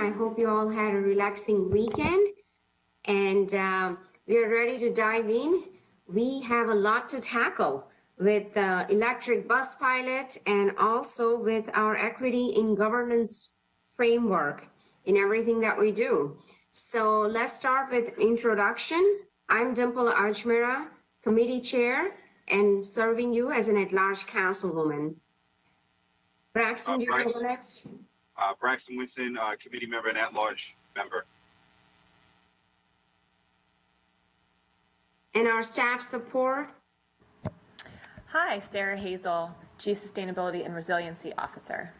I hope you all had a relaxing weekend, and we are ready to dive in. We have a lot to tackle with the electric bus pilot and also with our equity in governance framework in everything that we do. So let's start with introduction. I'm Dimple Ajmera, committee chair, and serving you as an at-large councilwoman. Braxton, do you want to go next? Braxton Winston, committee member and at-large member. And our staff support. Hi, Sarah Hazel, Chief Sustainability and Resiliency Officer.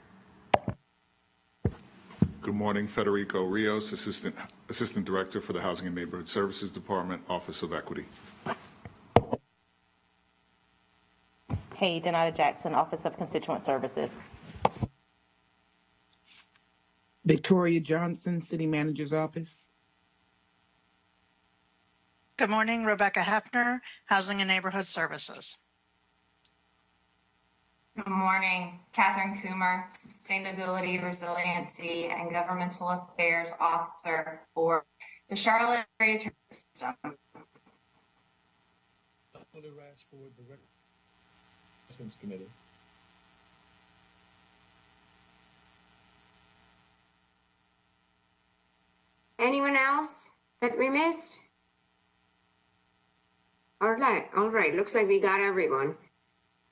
Good morning, Federico Rios, Assistant Director for the Housing and Neighborhood Services Department, Office of Equity. Hey, Donata Jackson, Office of Constituent Services. Victoria Johnson, City Manager's Office. Good morning, Rebecca Hefner, Housing and Neighborhood Services. Good morning, Catherine Coomer, Sustainability, Resiliency, and Governmental Affairs Officer for the Charlotte Area Transit System. Committee. Anyone else that we missed? All right, looks like we got everyone.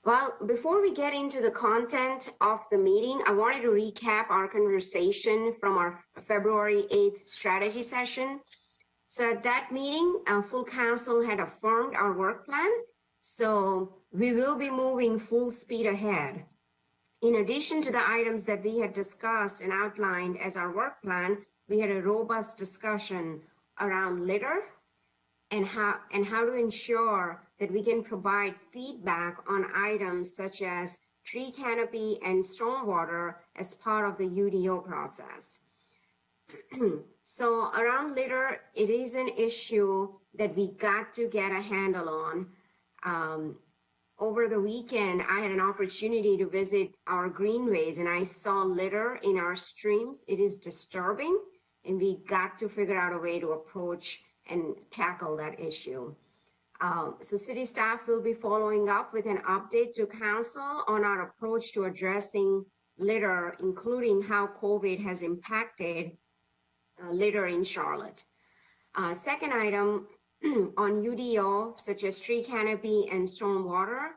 Well, before we get into the content of the meeting, I wanted to recap our conversation from our February 8th strategy session. So at that meeting, our full council had affirmed our work plan. So we will be moving full speed ahead. In addition to the items that we had discussed and outlined as our work plan, we had a robust discussion around litter and how to ensure that we can provide feedback on items such as tree canopy and stormwater as part of the UDO process. So around litter, it is an issue that we got to get a handle on. Over the weekend, I had an opportunity to visit our greenways and I saw litter in our streams. It is disturbing, and we got to figure out a way to approach and tackle that issue. So city staff will be following up with an update to council on our approach to addressing litter, including how COVID has impacted litter in Charlotte. Second item, on UDO, such as tree canopy and stormwater,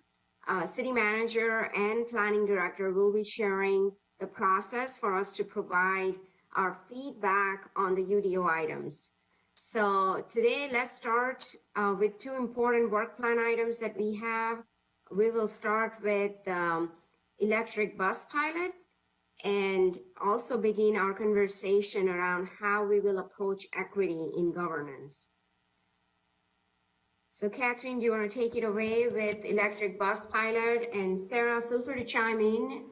city manager and planning director will be sharing the process for us to provide our feedback on the UDO items. So today, let's start with two important work plan items that we have. We will start with electric bus pilot and also begin our conversation around how we will approach equity in governance. So Catherine, do you want to take it away with electric bus pilot? And Sarah, feel free to chime in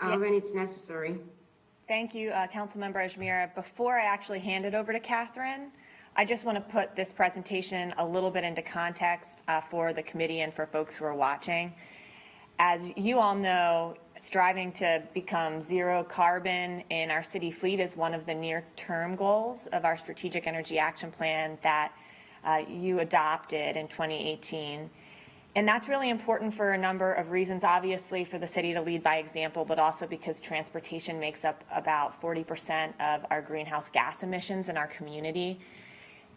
when it's necessary. Thank you, Councilmember Ajmera. Before I actually hand it over to Catherine, I just want to put this presentation a little bit into context for the committee and for folks who are watching. As you all know, striving to become zero carbon in our city fleet is one of the near-term goals of our Strategic Energy Action Plan that you adopted in 2018. And that's really important for a number of reasons, obviously for the city to lead by example, but also because transportation makes up about 40% of our greenhouse gas emissions in our community.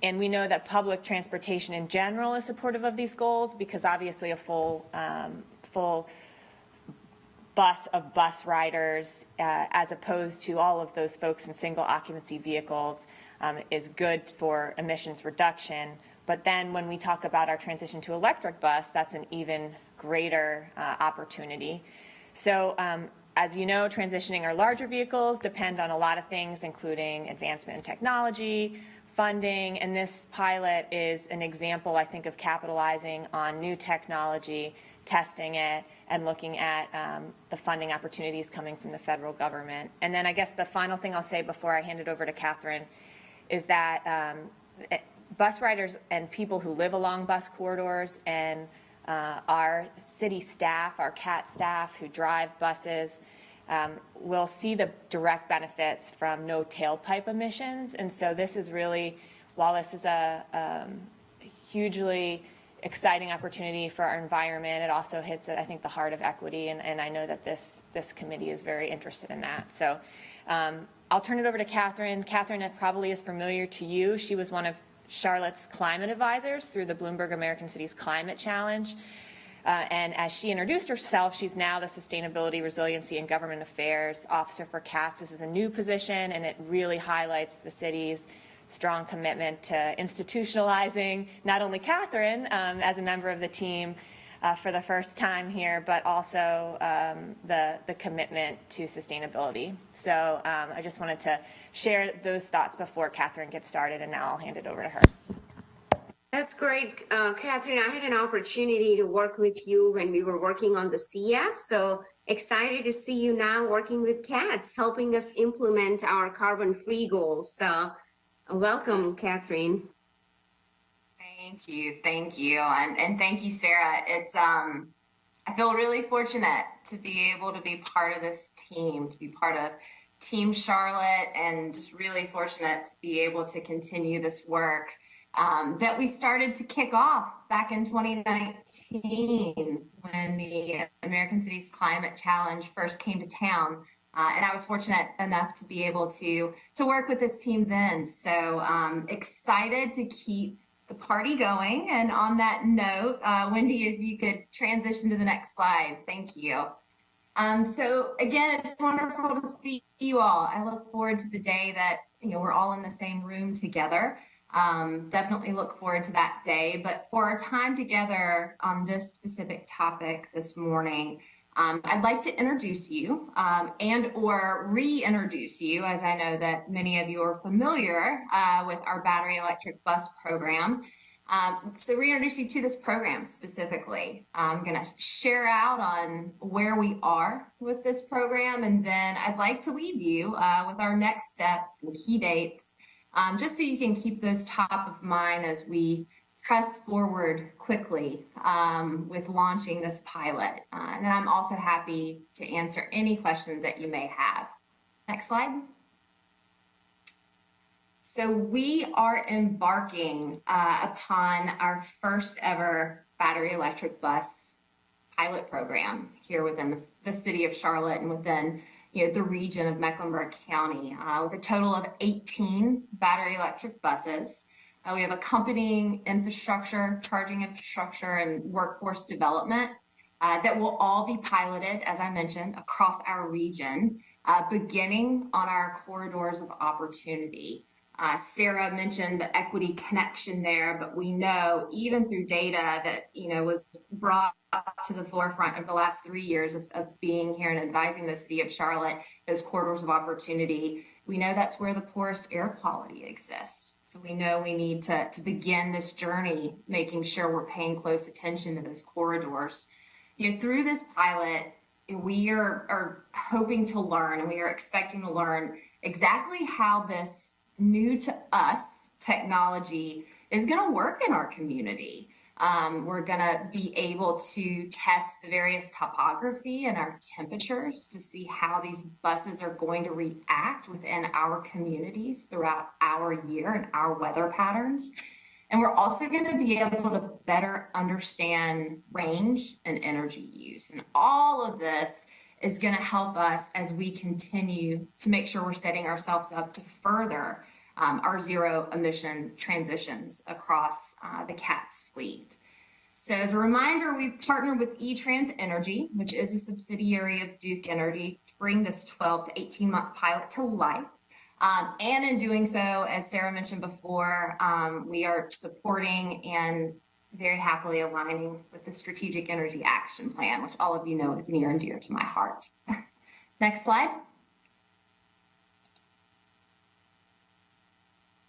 And we know that public transportation in general is supportive of these goals because obviously a full bus of bus riders, as opposed to all of those folks in single occupancy vehicles, is good for emissions reduction. But then when we talk about our transition to electric bus, that's an even greater opportunity. So as you know, transitioning our larger vehicles depend on a lot of things, including advancement in technology, funding, and this pilot is an example, I think, of capitalizing on new technology, testing it, and looking at the funding opportunities coming from the federal government. And then I guess the final thing I'll say before I hand it over to Catherine is that bus riders and people who live along bus corridors and our city staff, our CAT staff who drive buses, will see the direct benefits from no tailpipe emissions. And so this is really, while this is a hugely exciting opportunity for our environment, it also hits, I think, the heart of equity, and I know that this committee is very interested in that. So I'll turn it over to Catherine. Catherine probably is familiar to you. She was one of Charlotte's climate advisors through the Bloomberg American Cities Climate Challenge. And as she introduced herself, she's now the Sustainability, Resiliency, and Government Affairs Officer for CATS. This is a new position, and it really highlights the city's strong commitment to institutionalizing not only Catherine as a member of the team for the first time here, but also the commitment to sustainability. So I just wanted to share those thoughts before Catherine gets started, and now I'll hand it over to her. That's great, Catherine. I had an opportunity to work with you when we were working on the CF, so excited to see you now working with CATS, helping us implement our carbon-free goals. So welcome, Catherine. Thank you, and thank you, Sarah. It's I feel really fortunate to be able to be part of this team, to be part of Team Charlotte, and just really fortunate to be able to continue this work that we started to kick off back in 2019 when the American Cities Climate Challenge first came to town. And I was fortunate enough to be able to work with this team then. So excited to keep the party going. And on that note, Wendy, if you could transition to the next slide. Thank you. So again, it's wonderful to see you all. I look forward to the day that we're all in the same room together. Definitely look forward to that day. But for our time together on this specific topic this morning, I'd like to introduce you and or reintroduce you, as I know that many of you are familiar with our battery electric bus program. So reintroduce you to this program specifically. I'm going to share out on where we are with this program, and then I'd like to leave you with our next steps and key dates, just so you can keep those top of mind as we press forward quickly with launching this pilot. And then I'm also happy to answer any questions that you may have. Next slide. So we are embarking upon our first ever battery electric bus pilot program here within the city of Charlotte and within the region of Mecklenburg County, with a total of 18 battery electric buses. We have accompanying infrastructure, charging infrastructure, and workforce development that will all be piloted, as I mentioned, across our region, beginning on our corridors of opportunity. Sarah mentioned the equity connection there, but we know even through data that was brought to the forefront of the last 3 years of being here and advising the city of Charlotte, those corridors of opportunity, we know that's where the poorest air quality exists. So we know we need to begin this journey, making sure we're paying close attention to those corridors. Through this pilot, we are hoping to learn, and we are expecting to learn exactly how this new to us technology is going to work in our community. We're going to be able to test the various topography and our temperatures to see how these buses are going to react within our communities throughout our year and our weather patterns. And we're also going to be able to better understand range and energy use. And all of this is going to help us as we continue to make sure we're setting ourselves up to further our zero emission transitions across the CATS fleet. So as a reminder, we've partnered with eTrans Energy, which is a subsidiary of Duke Energy, to bring this 12 to 18 month pilot to life. And in doing so, as Sarah mentioned before, we are supporting and very happily aligning with the Strategic Energy Action Plan, which all of you know is near and dear to my heart. Next slide.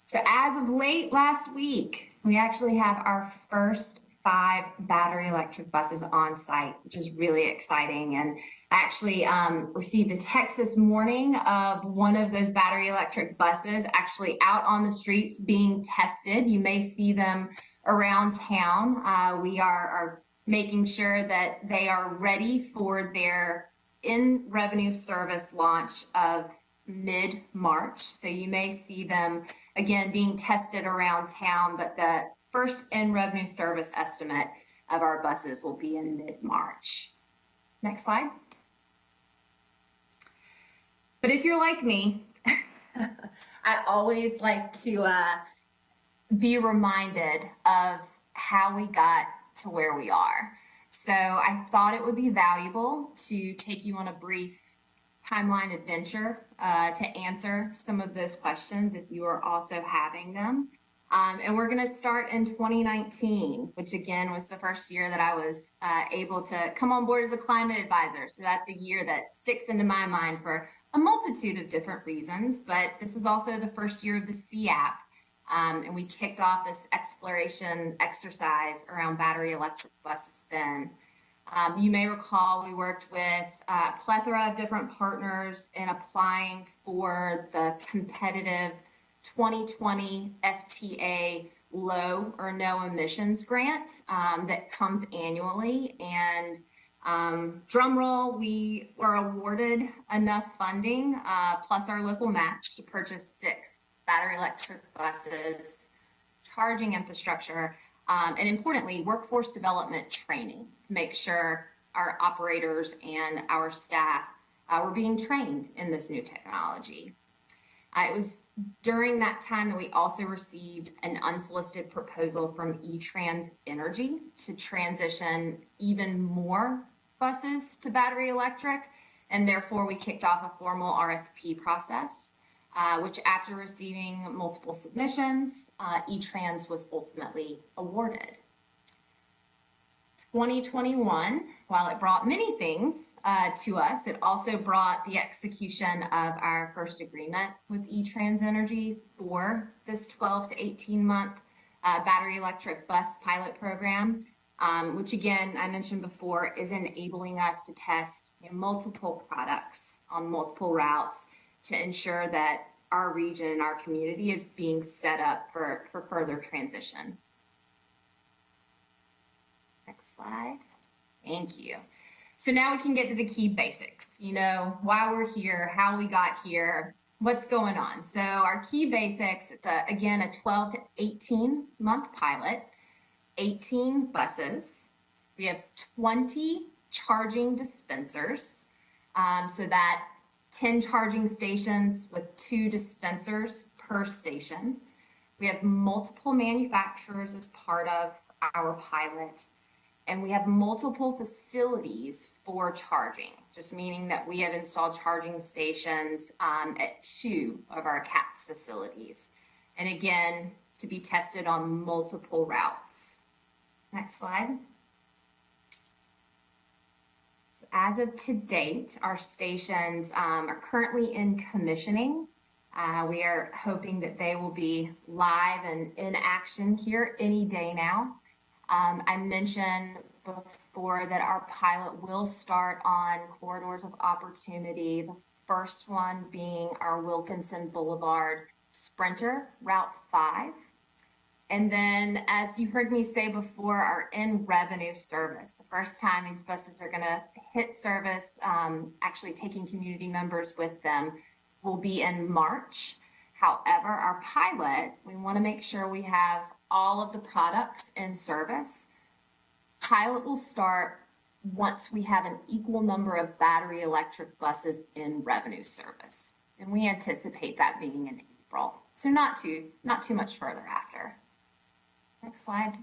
So as of late last week, we actually have our first 5 battery electric buses on site, which is really exciting. And I actually received a text this morning of one of those battery electric buses actually out on the streets being tested. You may see them around town. We are making sure that they are ready for their in revenue service launch of mid-March. So you may see them again being tested around town, but the first in revenue service estimate of our buses will be in mid-March. Next slide. But if you're like me, I always like to be reminded of how we got to where we are. So I thought it would be valuable to take you on a brief timeline adventure to answer some of those questions if you are also having them. And we're going to start in 2019, which again was the first year that I was able to come on board as a climate advisor. So that's a year that sticks into my mind for a multitude of different reasons. But this was also the first year of the CAP. And we kicked off this exploration exercise around battery electric buses then. You may recall we worked with a plethora of different partners in applying for the competitive 2020 FTA low or no emissions grant that comes annually. And drum roll, we were awarded enough funding plus our local match to purchase 6 battery electric buses, charging infrastructure, and importantly, workforce development training to make sure our operators and our staff were being trained in this new technology. It was during that time that we also received an unsolicited proposal from eTrans Energy to transition even more buses to battery electric, and therefore we kicked off a formal RFP process. Which after receiving multiple submissions, eTrans was ultimately awarded. 2021, while it brought many things to us, it also brought the execution of our first agreement with eTrans Energy for this 12 to 18 month battery electric bus pilot program, which again, I mentioned before, is enabling us to test multiple products on multiple routes to ensure that our region and our community is being set up for further transition. Next slide. Thank you. So now we can get to the key basics, why we're here, how we got here, what's going on. So our key basics, it's again a 12 to 18 month pilot, 18 buses. We have 20 charging dispensers, so that 10 charging stations with 2 dispensers per station. We have multiple manufacturers as part of our pilot, and we have multiple facilities for charging, just meaning that we have installed charging stations at 2 of our CAPS facilities. And again, to be tested on multiple routes. Next slide. As of to date, our stations are currently in commissioning. We are hoping that they will be live and in action here any day now. I mentioned before that our pilot will start on corridors of opportunity, the first one being our Wilkinson Boulevard Sprinter, Route 5. And then, as you heard me say before, our in revenue service. The first time these buses are going to hit service, actually taking community members with them, will be in March. However, our pilot, we want to make sure we have all of the products in service. Pilot will start once we have an equal number of battery electric buses in revenue service. And we anticipate that being in April. So not too much further after. Next slide.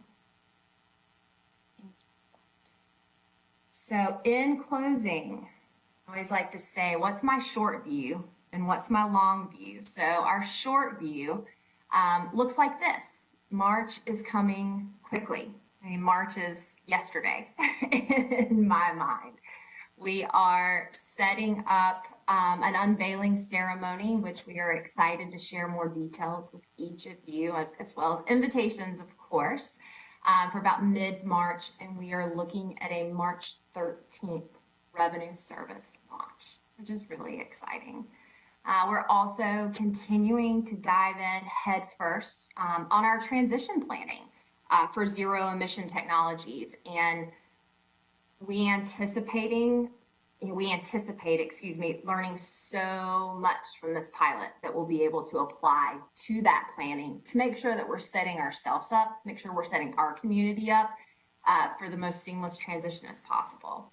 So in closing, I always like to say, what's my short view and what's my long view? So our short view looks like this. March is coming quickly. I mean, March is yesterday in my mind. We are setting up an unveiling ceremony, which we are excited to share more details with each of you, as well as invitations, of course, for about mid-March. And we are looking at a March 13th revenue service launch, which is really exciting. We're also continuing to dive in head first on our transition planning for zero emission technologies. And we anticipating we anticipate, learning so much from this pilot that we'll be able to apply to that planning to make sure that we're setting ourselves up, make sure we're setting our community up for the most seamless transition as possible.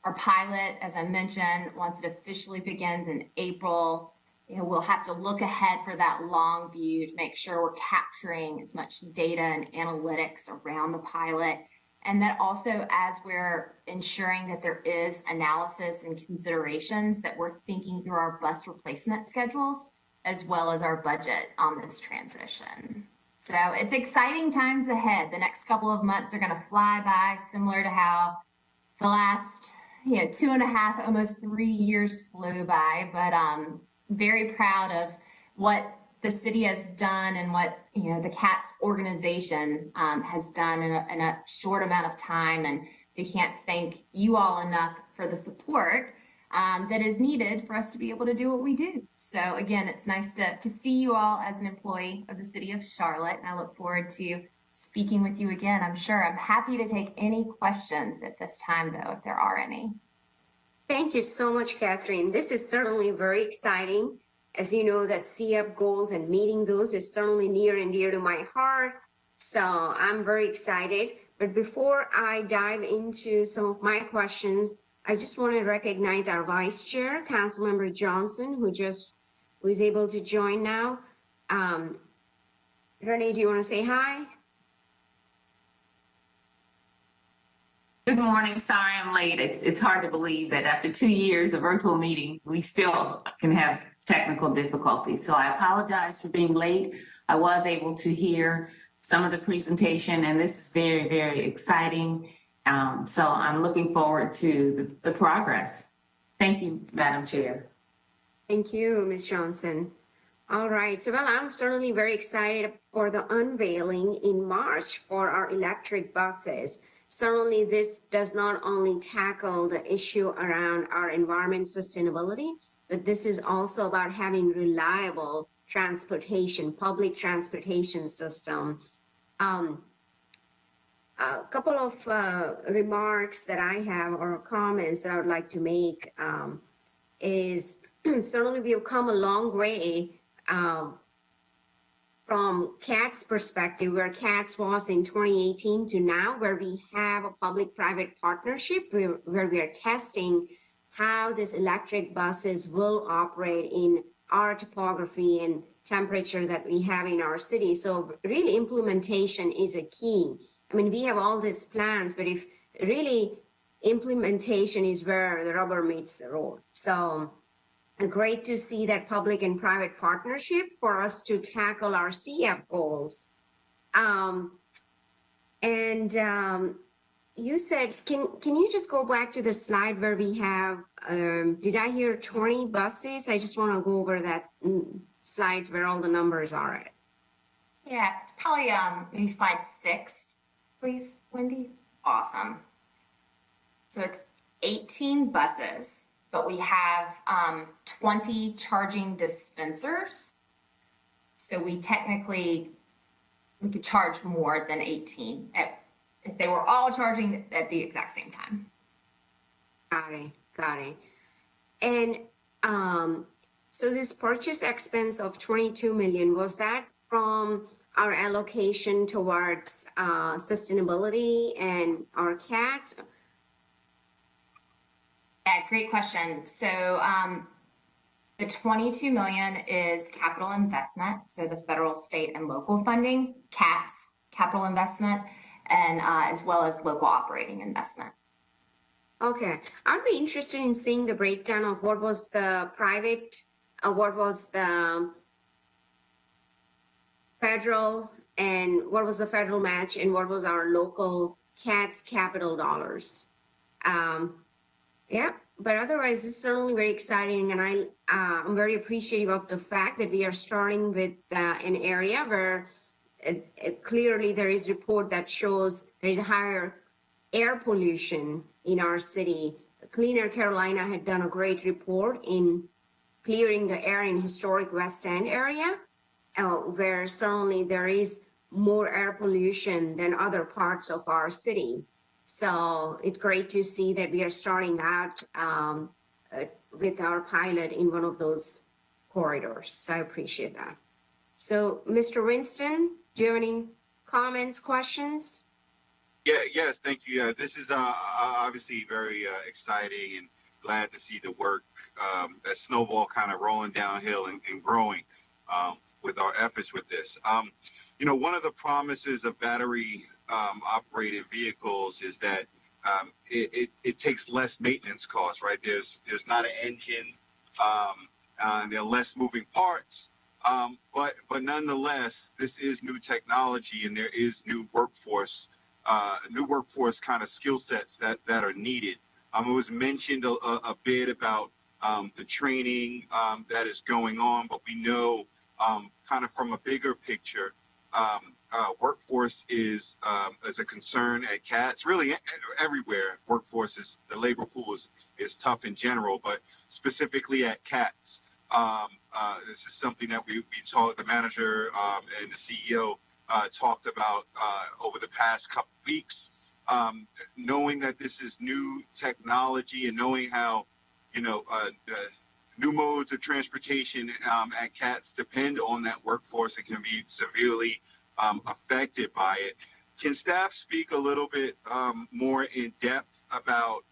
Our pilot, as I mentioned, once it officially begins in April, we'll have to look ahead for that long view to make sure we're capturing as much data and analytics around the pilot. And that also, as we're ensuring that there is analysis and considerations, that we're thinking through our bus replacement schedules, as well as our budget on this transition. So it's exciting times ahead. The next couple of months are going to fly by, similar to how the last 2.5, almost 3 years flew by. But very proud of what the city has done and what the CATS organization has done in a short amount of time, and we can't thank you all enough for the support that is needed for us to be able to do what we do. So again, it's nice to see you all as an employee of the city of Charlotte, and I look forward to speaking with you again. I'm happy to take any questions at this time, though, if there are any. Thank you so much, Catherine. This is certainly very exciting. As you know, that CF goals and meeting those is certainly near and dear to my heart. So I'm very excited. But before I dive into some of my questions, I just want to recognize our Vice Chair, Councilmember Johnson, who is able to join now. Renee, do you want to say hi? Good morning. Sorry I'm late. It's hard to believe that after 2 years of virtual meeting, we still can have technical difficulties. So I apologize for being late. I was able to hear some of the presentation, and this is very, very exciting. So I'm looking forward to the progress. Thank you, Madam Chair. Thank you, Ms. Johnson. All right. So, well, I'm certainly very excited for the unveiling in March for our electric buses. Certainly, this does not only tackle the issue around our environment sustainability, but this is also about having reliable transportation, public transportation system. A couple of remarks that I have or comments that I would like to make is certainly we have come a long way from CATS perspective, where CATS was in 2018 to now, where we have a public-private partnership where we are testing how these electric buses will operate in our topography and temperature that we have in our city. So really implementation is a key. I mean, we have all these plans, but if really implementation is where the rubber meets the road. So great to see that public and private partnership for us to tackle our CF goals. You said, can you just go back to the slide where we have, did I hear 20 buses? I just want to go over that slides where all the numbers are at. Yeah, it's probably maybe slide 6, please, Wendy. Awesome. So it's 18 buses, but we have 20 charging dispensers. So we could charge more than 18 if they were all charging at the exact same time. Got it. And so this purchase expense of $22 million, was that from our allocation towards sustainability and our CATS? Yeah, great question. So the $22 million is capital investment, so the federal, state, and local funding, CATS, capital investment, and as well as local operating investment. Okay, I'd be interested in seeing the breakdown of what was the private, what was the federal, and what was the federal match, and what was our local CATS capital dollars. Yeah, but otherwise, it's certainly very exciting, and I'm very appreciative of the fact that we are starting with an area where clearly there is report that shows there is a higher air pollution in our city. Clean Air Carolina had done a great report in clearing the air in historic West End area, where certainly there is more air pollution than other parts of our city. So it's great to see that we are starting out with our pilot in one of those corridors. So I appreciate that. So, Mr. Winston, do you have any comments, questions? Yeah, yes, thank you. This is obviously very exciting, and glad to see the work, that snowball kind of rolling downhill and growing with our efforts with this. One of the promises of battery operated vehicles is that it takes less maintenance costs, right? There's not an engine, and there are less moving parts. But nonetheless, this is new technology, and there is new workforce kind of skill sets that are needed. It was mentioned a bit about the training that is going on, but we know kind of from a bigger picture, workforce is a concern at CATS. Really everywhere, the labor pool is tough in general, but specifically at CATS. This is something that we talked, the manager and the CEO talked about over the past couple weeks. Knowing that this is new technology and knowing how, new modes of transportation at CATS depend on that workforce and can be severely affected by it. Can staff speak a little bit more in depth about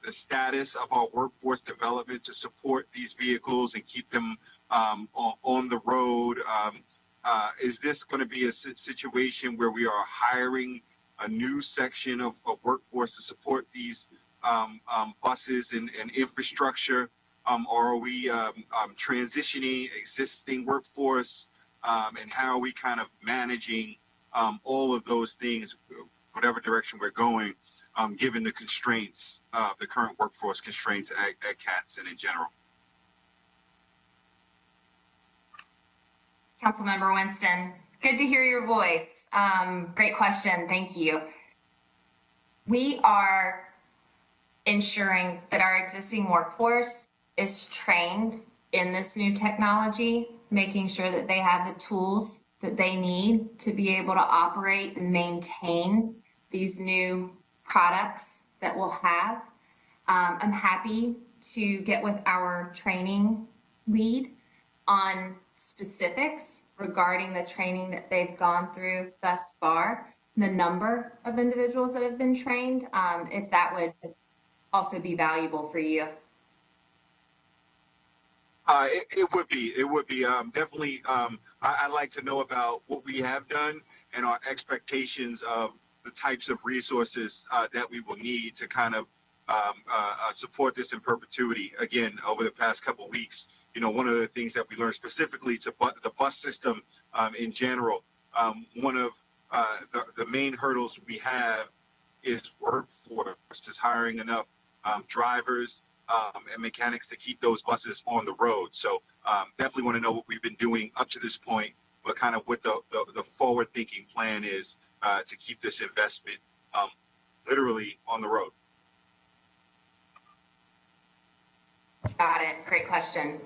the status of our workforce development to support these vehicles and keep them on the road? Is this going to be a situation where we are hiring a new section of workforce to support these buses and infrastructure? Or are we transitioning existing workforce? And how are we kind of managing all of those things, whatever direction we're going, given the constraints, the current workforce constraints at CATS and in general? Councilmember Winston, good to hear your voice. Great question. Thank you. We are ensuring that our existing workforce is trained in this new technology, making sure that they have the tools that they need to be able to operate and maintain these new products that we'll have. I'm happy to get with our training lead on specifics regarding the training that they've gone through thus far, the number of individuals that have been trained, if that would also be valuable for you. It would be definitely. I'd like to know about what we have done and our expectations of the types of resources that we will need to kind of support this in perpetuity. Again, over the past couple of weeks, one of the things that we learned specifically to the bus system in general, one of the main hurdles we have is workforce, just hiring enough drivers and mechanics to keep those buses on the road. So definitely want to know what we've been doing up to this point, but kind of what the forward-thinking plan is to keep this investment literally on the road. Got it. Great question.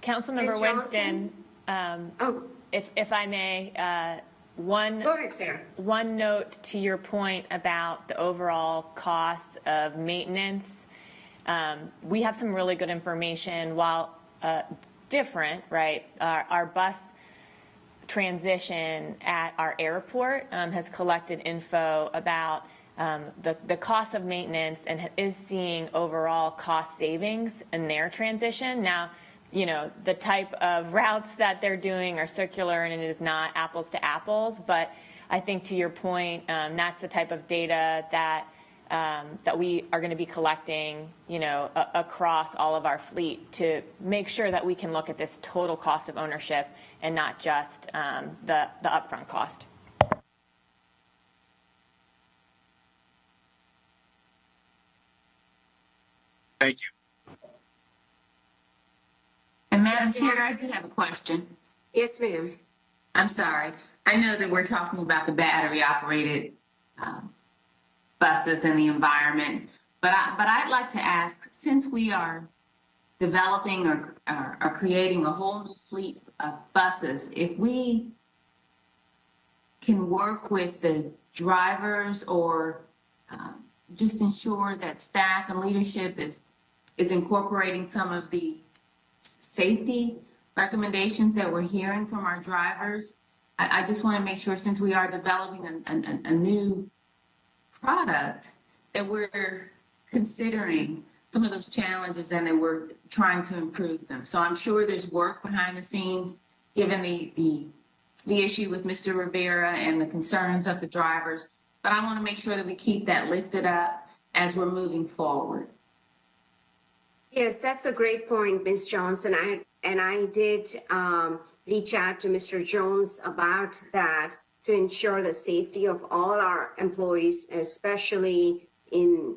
Councilmember Ms. Winston, if I may, Go ahead, Sarah. one note to your point about the overall costs of maintenance. We have some really good information, while different, right? Our bus transition at our airport has collected info about the cost of maintenance and is seeing overall cost savings in their transition. Now, the type of routes that they're doing are circular and it is not apples to apples, but I think to your point, that's the type of data that we are going to be collecting, across all of our fleet to make sure that we can look at this total cost of ownership and not just the upfront cost. Thank you. And Madam Chair, I do have a question. Yes, ma'am. I'm sorry. I know that we're talking about the battery operated buses and the environment, but I'd like to ask, since we are developing or creating a whole new fleet of buses, if we can work with the drivers or just ensure that staff and leadership is incorporating some of the safety recommendations that we're hearing from our drivers. I just want to make sure, since we are developing a new product, that we're considering some of those challenges and that we're trying to improve them. So I'm sure there's work behind the scenes, given the issue with Mr. Rivera and the concerns of the drivers. But I want to make sure that we keep that lifted up as we're moving forward. Yes, that's a great point, Ms. Johnson. I did reach out to Mr. Jones about that to ensure the safety of all our employees, especially in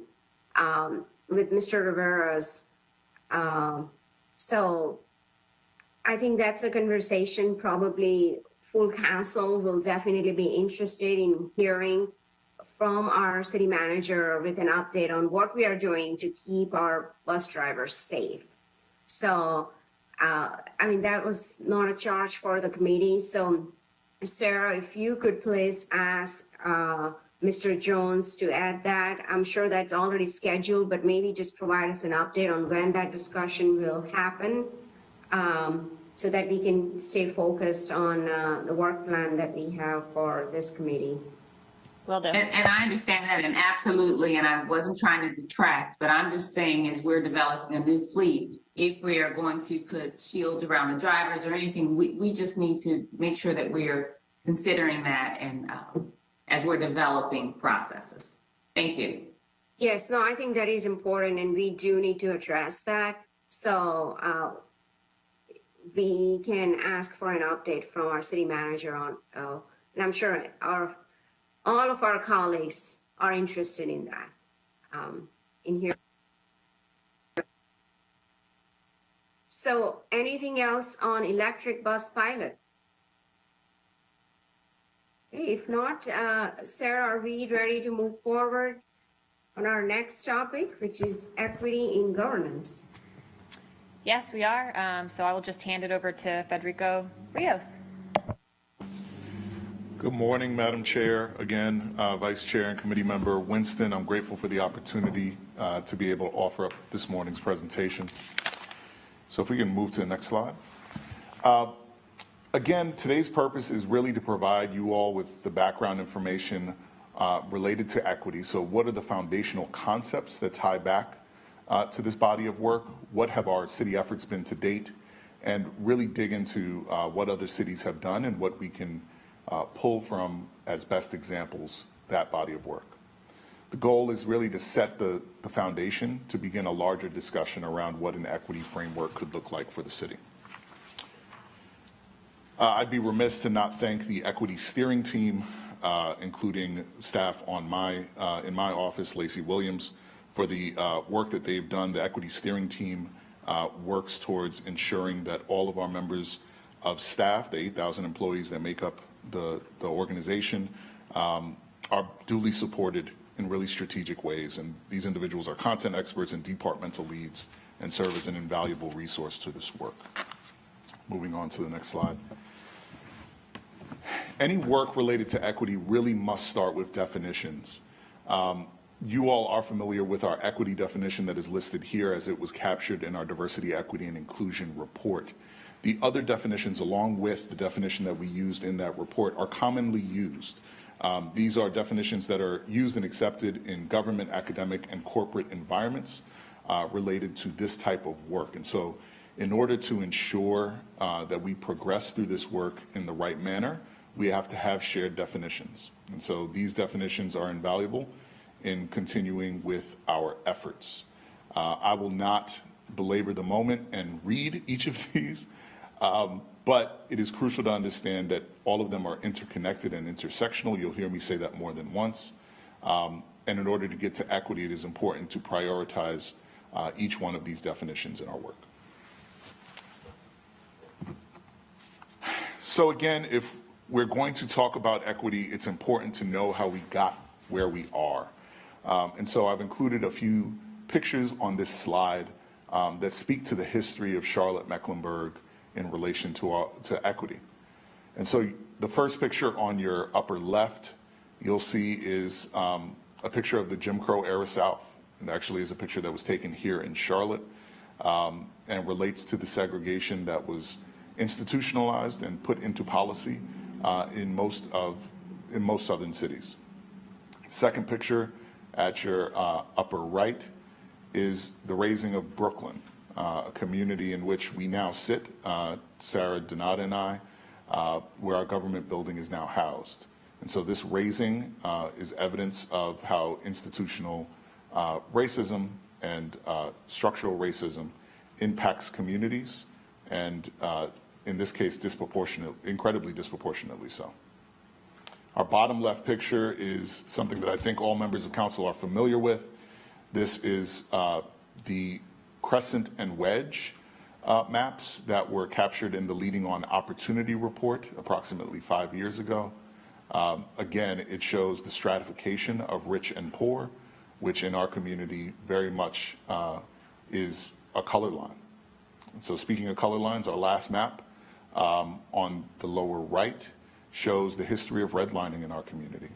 with Mr. Rivera's. So I think that's a conversation probably full council will definitely be interested in hearing from our city manager with an update on what we are doing to keep our bus drivers safe. So, I mean, that was not a charge for the committee. So, Sarah, if you could please ask Mr. Jones to add that. I'm sure that's already scheduled, but maybe just provide us an update on when that discussion will happen, so that we can stay focused on the work plan that we have for this committee. Will do. And I understand that, and absolutely, and I wasn't trying to detract, but I'm just saying, as we're developing a new fleet, if we are going to put shields around the drivers or anything, we just need to make sure that we're considering that and as we're developing processes. Thank you. Yes, no, I think that is important, and we do need to address that. So we can ask for an update from our city manager on, and I'm sure all of our colleagues are interested in that, in here. So anything else on electric bus pilot? Okay, if not, Sarah, are we ready to move forward on our next topic, which is equity in governance? Yes, we are. So I will just hand it over to Federico Rios. Good morning, Madam Chair. Again, Vice Chair and Committee Member Winston, I'm grateful for the opportunity to be able to offer up this morning's presentation. So if we can move to the next slide. Again, today's purpose is really to provide you all with the background information related to equity. So what are the foundational concepts that tie back to this body of work? What have our city efforts been to date? And really dig into what other cities have done and what we can pull from as best examples that body of work. The goal is really to set the foundation to begin a larger discussion around what an equity framework could look like for the city. I'd be remiss to not thank the equity steering team, including staff on in my office, Lacey Williams, for the work that they've done. The equity steering team works towards ensuring that all of our members of staff, the 8,000 employees that make up the organization, are duly supported in really strategic ways. And these individuals are content experts and departmental leads and serve as an invaluable resource to this work. Moving on to the next slide. Any work related to equity really must start with definitions. You all are familiar with our equity definition that is listed here as it was captured in our diversity, equity, and inclusion report. The other definitions, along with the definition that we used in that report, are commonly used. These are definitions that are used and accepted in government, academic, and corporate environments related to this type of work. And so in order to ensure that we progress through this work in the right manner, we have to have shared definitions. And so these definitions are invaluable in continuing with our efforts. I will not belabor the moment and read each of these, but it is crucial to understand that all of them are interconnected and intersectional. You'll hear me say that more than once. And in order to get to equity, it is important to prioritize each one of these definitions in our work. So again, if we're going to talk about equity, it's important to know how we got where we are. And so I've included a few pictures on this slide that speak to the history of Charlotte-Mecklenburg in relation to equity. And so the first picture on your upper left you'll see is a picture of the Jim Crow era South. And actually is a picture that was taken here in Charlotte and relates to the segregation that was institutionalized and put into policy in most southern cities. Second picture at your upper right is the raising of Brooklyn, a community in which we now sit, Sarah, Donata, and I, where our government building is now housed. And so this raising is evidence of how institutional racism and structural racism impacts communities, and in this case, incredibly disproportionately so. Our bottom left picture is something that I think all members of council are familiar with. This is the crescent and wedge maps that were captured in the Leading on Opportunity report approximately 5 years ago. Again, it shows the stratification of rich and poor, which in our community very much is a color line. And so speaking of color lines, our last map on the lower right shows the history of redlining in our community.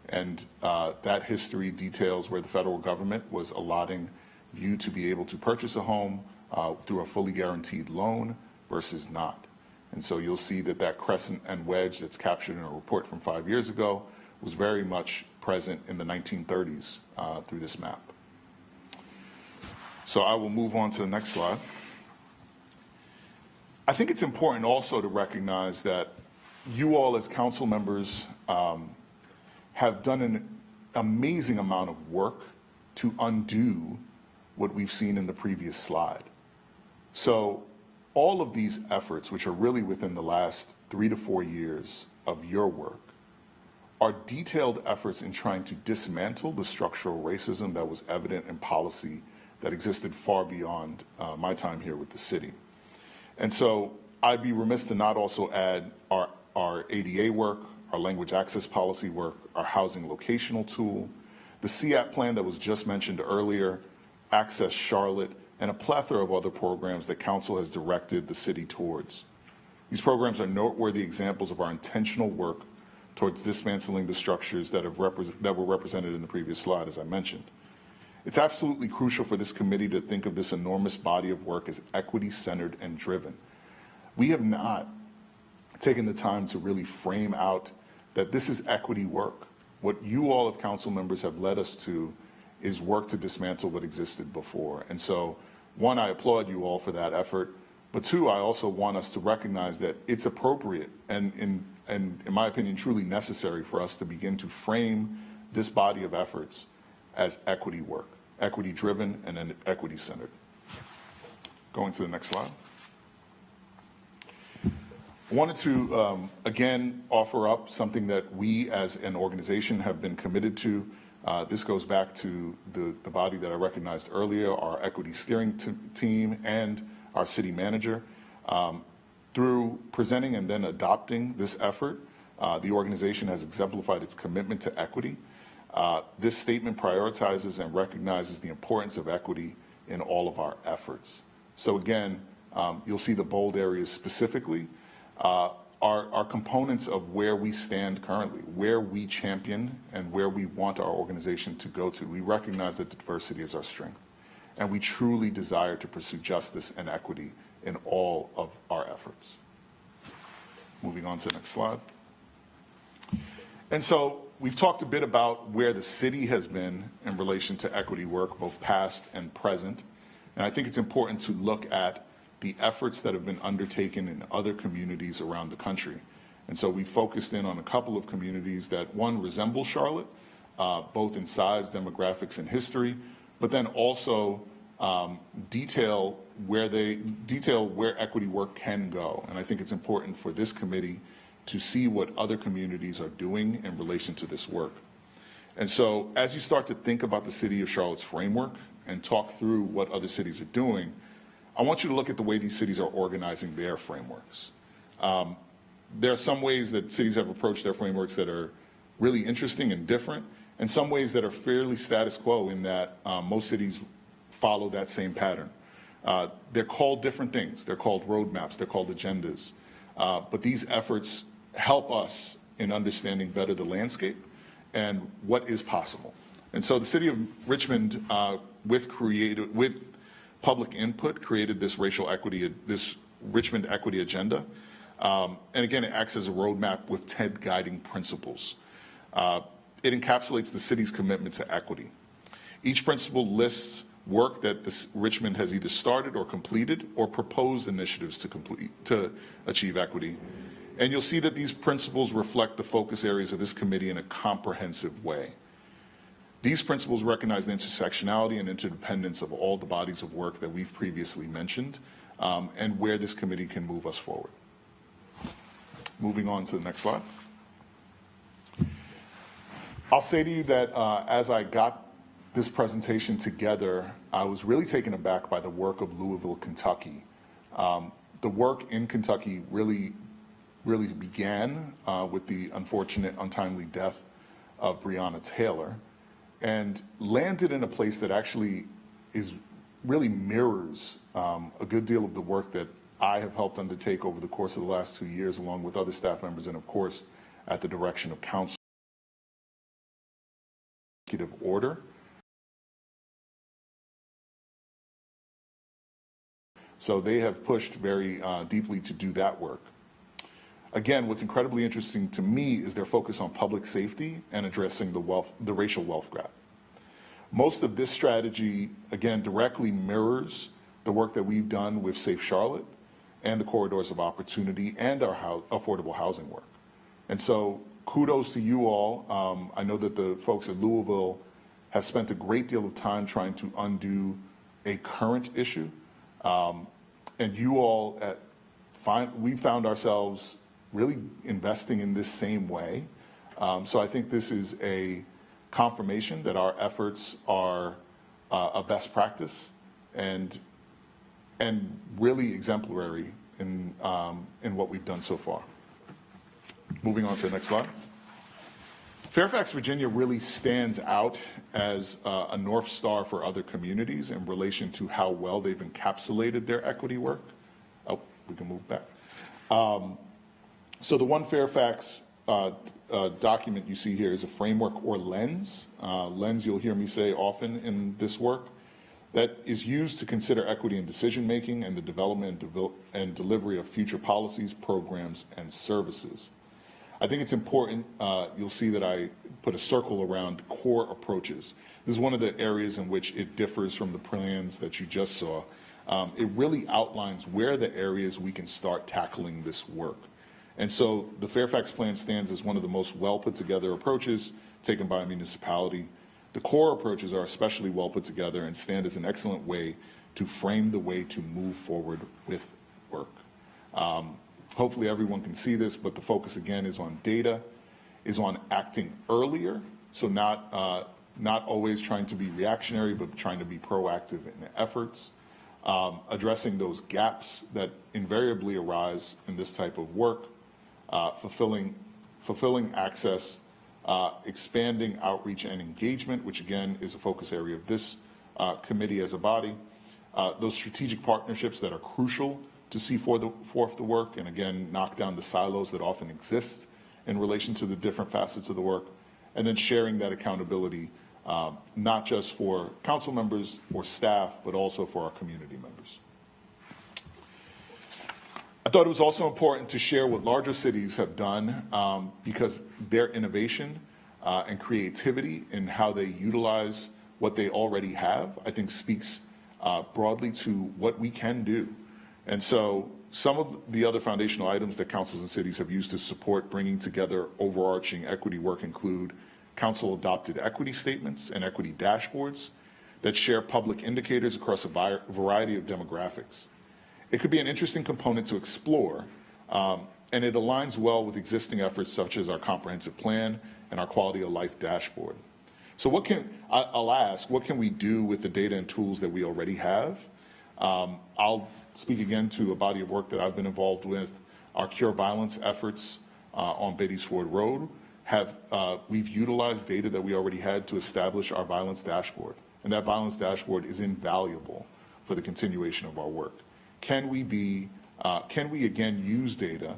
And that history details where the federal government was allotting you to be able to purchase a home through a fully guaranteed loan versus not. And so you'll see that that crescent and wedge that's captured in a report from 5 years ago was very much present in the 1930s through this map. So I will move on to the next slide. I think it's important also to recognize that you all as council members have done an amazing amount of work to undo what we've seen in the previous slide. So all of these efforts, which are really within the last 3 to 4 years of your work, are detailed efforts in trying to dismantle the structural racism that was evident in policy that existed far beyond my time here with the city. And so I'd be remiss to not also add our ADA work, our language access policy work, our housing locational tool, the CAP plan that was just mentioned earlier, Access Charlotte, and a plethora of other programs that council has directed the city towards. These programs are noteworthy examples of our intentional work towards dismantling the structures that were represented in the previous slide, as I mentioned. It's absolutely crucial for this committee to think of this enormous body of work as equity-centered and driven. We have not taken the time to really frame out that this is equity work. What you all of council members have led us to is work to dismantle what existed before. And so, one, I applaud you all for that effort, but two, I also want us to recognize that it's appropriate and in my opinion, truly necessary for us to begin to frame this body of efforts as equity work, equity-driven and then equity-centered. Going to the next slide. I wanted to, again, offer up something that we as an organization have been committed to. This goes back to the body that I recognized earlier, our equity steering team and our city manager. Through presenting and then adopting this effort, the organization has exemplified its commitment to equity. This statement prioritizes and recognizes the importance of equity in all of our efforts. So again, you'll see the bold areas specifically are components of where we stand currently, where we champion and where we want our organization to go to. We recognize that diversity is our strength, and we truly desire to pursue justice and equity in all of our efforts. Moving on to the next slide. And so we've talked a bit about where the city has been in relation to equity work, both past and present. And I think it's important to look at the efforts that have been undertaken in other communities around the country. And so we focused in on a couple of communities that, one, resemble Charlotte, both in size, demographics, and history, but then also detail where equity work can go. And I think it's important for this committee to see what other communities are doing in relation to this work. And so as you start to think about the City of Charlotte's framework and talk through what other cities are doing, I want you to look at the way these cities are organizing their frameworks. There are some ways that cities have approached their frameworks that are really interesting and different, and some ways that are fairly status quo in that most cities follow that same pattern. They're called different things. They're called roadmaps. They're called agendas. But these efforts help us in understanding better the landscape and what is possible. And so the city of Richmond, with public input, created this this Richmond equity agenda. And again, it acts as a roadmap with 10 guiding principles. It encapsulates the city's commitment to equity. Each principle lists work that Richmond has either started or completed or proposed initiatives to achieve equity. And you'll see that these principles reflect the focus areas of this committee in a comprehensive way. These principles recognize the intersectionality and interdependence of all the bodies of work that we've previously mentioned, and where this committee can move us forward. Moving on to the next slide. I'll say to you that as I got this presentation together, I was really taken aback by the work of Louisville, Kentucky. The work in Kentucky really began with the unfortunate, untimely death of Breonna Taylor, and landed in a place that actually really mirrors a good deal of the work that I have helped undertake over the course of the last 2 years, along with other staff members, and of course, at the direction of council. Executive order. So they have pushed very deeply to do that work. Again, what's incredibly interesting to me is their focus on public safety and addressing the racial wealth gap. Most of this strategy, again, directly mirrors the work that we've done with Safe Charlotte and the corridors of opportunity and our affordable housing work. And so kudos to you all. I know that the folks at Louisville have spent a great deal of time trying to undo a current issue. And you all, we found ourselves really investing in this same way. So I think this is a confirmation that our efforts are a best practice and really exemplary in what we've done so far. Moving on to the next slide. Fairfax, Virginia really stands out as a North Star for other communities in relation to how well they've encapsulated their equity work. Oh, we can move back. So the One Fairfax document you see here is a framework or lens. Lens you'll hear me say often in this work, that is used to consider equity in decision-making and the development and delivery of future policies, programs, and services. I think it's important, you'll see that I put a circle around core approaches. This is one of the areas in which it differs from the plans that you just saw. It really outlines where the areas we can start tackling this work. And so the Fairfax plan stands as one of the most well put together approaches taken by a municipality. The core approaches are especially well put together and stand as an excellent way to frame the way to move forward with work. Hopefully everyone can see this, but the focus again is on data, is on acting earlier, so not always trying to be reactionary, but trying to be proactive in the efforts, addressing those gaps that invariably arise in this type of work, fulfilling access, expanding outreach and engagement, which again is a focus area of this committee as a body, those strategic partnerships that are crucial to see forth the work, and again, knock down the silos that often exist in relation to the different facets of the work, and then sharing that accountability, not just for council members or staff, but also for our community members. I thought it was also important to share what larger cities have done because their innovation and creativity in how they utilize what they already have, I think speaks broadly to what we can do. And so some of the other foundational items that councils and cities have used to support bringing together overarching equity work include council adopted equity statements and equity dashboards that share public indicators across a variety of demographics. It could be an interesting component to explore, and it aligns well with existing efforts such as our comprehensive plan and our quality of life dashboard. So I'll ask, what can we do with the data and tools that we already have? I'll speak again to a body of work that I've been involved with. Our Cure Violence efforts on Beatties Ford Road we've utilized data that we already had to establish our violence dashboard. And that violence dashboard is invaluable for the continuation of our work. Can we again use data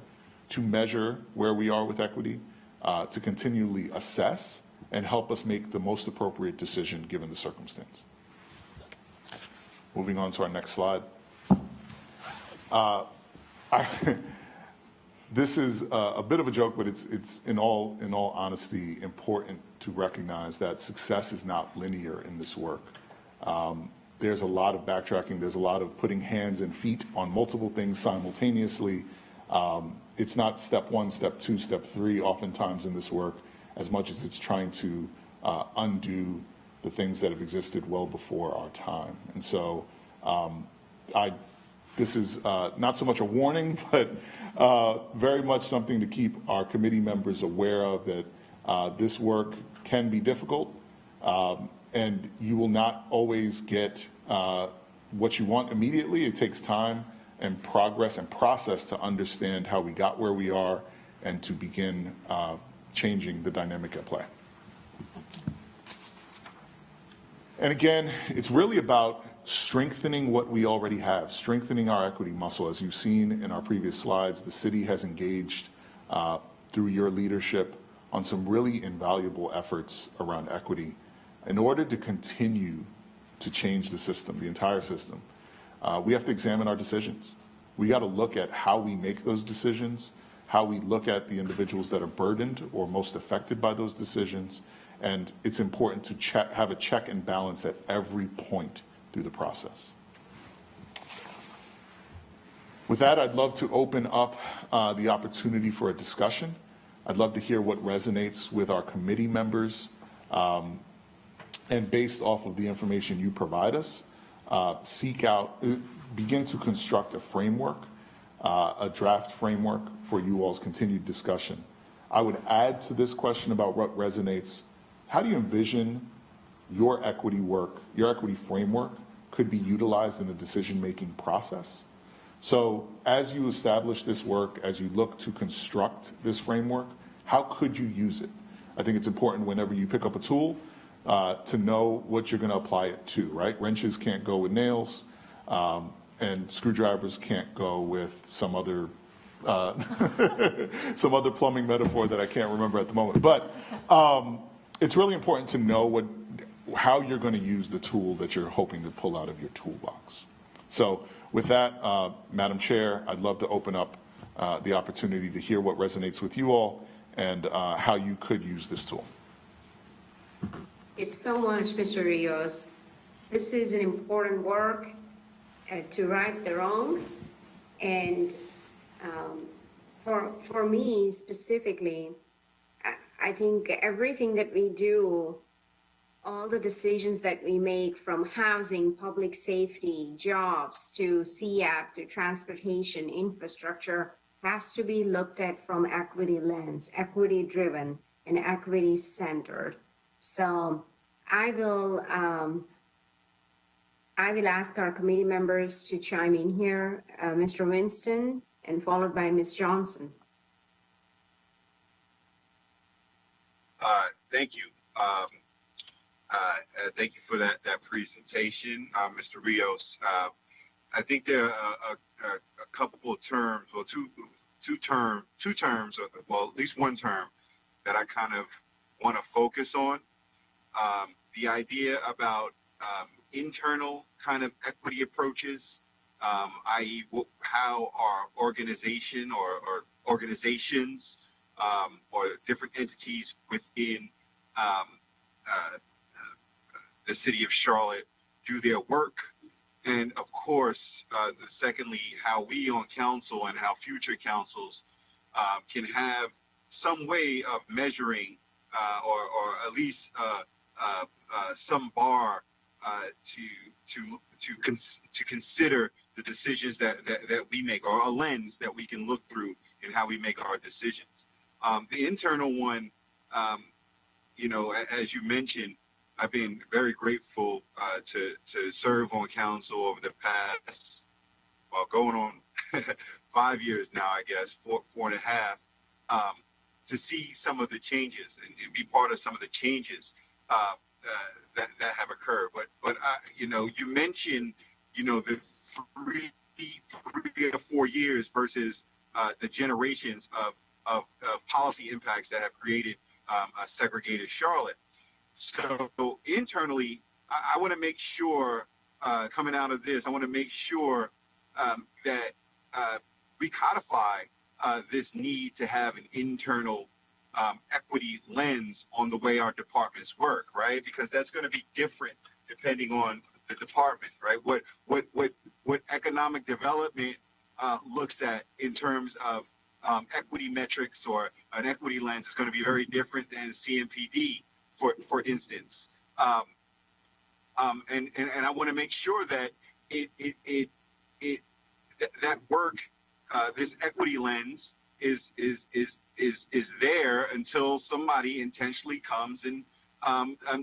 to measure where we are with equity, to continually assess and help us make the most appropriate decision given the circumstance. Moving on to our next slide. This is a bit of a joke, but it's in all honesty important to recognize that success is not linear in this work. There's a lot of backtracking. There's a lot of putting hands and feet on multiple things simultaneously. It's not step one, step two, step three oftentimes in this work, as much as it's trying to undo the things that have existed well before our time. And so this is not so much a warning, but very much something to keep our committee members aware of, that this work can be difficult, and you will not always get what you want immediately. It takes time and progress and process to understand how we got where we are and to begin changing the dynamic at play. And again, it's really about strengthening what we already have, strengthening our equity muscle. As you've seen in our previous slides, the city has engaged through your leadership on some really invaluable efforts around equity in order to continue to change the system, the entire system. We have to examine our decisions. We got to look at how we make those decisions, how we look at the individuals that are burdened or most affected by those decisions, and it's important to have a check and balance at every point through the process. With that, I'd love to open up the opportunity for a discussion. I'd love to hear what resonates with our committee members, and based off of the information you provide us, begin to construct a framework, a draft framework for you all's continued discussion. I would add to this question about what resonates. How do you envision your equity work, your equity framework could be utilized in the decision-making process? So as you establish this work, as you look to construct this framework, how could you use it? I think it's important whenever you pick up a tool to know what you're going to apply it to, right? Wrenches can't go with nails, and screwdrivers can't go with some other plumbing metaphor that I can't remember at the moment. But it's really important to know how you're going to use the tool that you're hoping to pull out of your toolbox. So with that, Madam Chair, I'd love to open up the opportunity to hear what resonates with you all and how you could use this tool. It's so much, Mr. Rios. This is an important work to right the wrong. And for me specifically, I think everything that we do, all the decisions that we make, from housing, public safety, jobs, to CAP, to transportation, infrastructure, has to be looked at from equity lens, equity driven and equity centered. So I will ask our committee members to chime in here, Mr. Winston, and followed by Ms. Johnson. Thank you. Thank you for that presentation, Mr. Rios. I think there are a couple of terms, or two terms, well, at least one term that I kind of want to focus on. The idea about internal kind of equity approaches, i.e. how our organization or organizations or different entities within the city of Charlotte do their work. And of course, secondly, how we on council and how future councils can have some way of measuring or at least some bar to consider the decisions that we make, or a lens that we can look through in how we make our decisions. The internal one, as you mentioned, I've been very grateful to serve on council over the past, well, going on 5 years now, I guess, four and a half, to see some of the changes and be part of some of the changes that have occurred. But you mentioned, the three or 4 years versus the generations of policy impacts that have created a segregated Charlotte. So internally, I want to make sure, coming out of this, I want to make sure that we codify this need to have an internal equity lens on the way our departments work, right? Because that's going to be different depending on the department, right? What economic development looks at in terms of equity metrics or an equity lens is going to be very different than CMPD, for instance. And I want to make sure that that work, this equity lens, is there until somebody intentionally comes and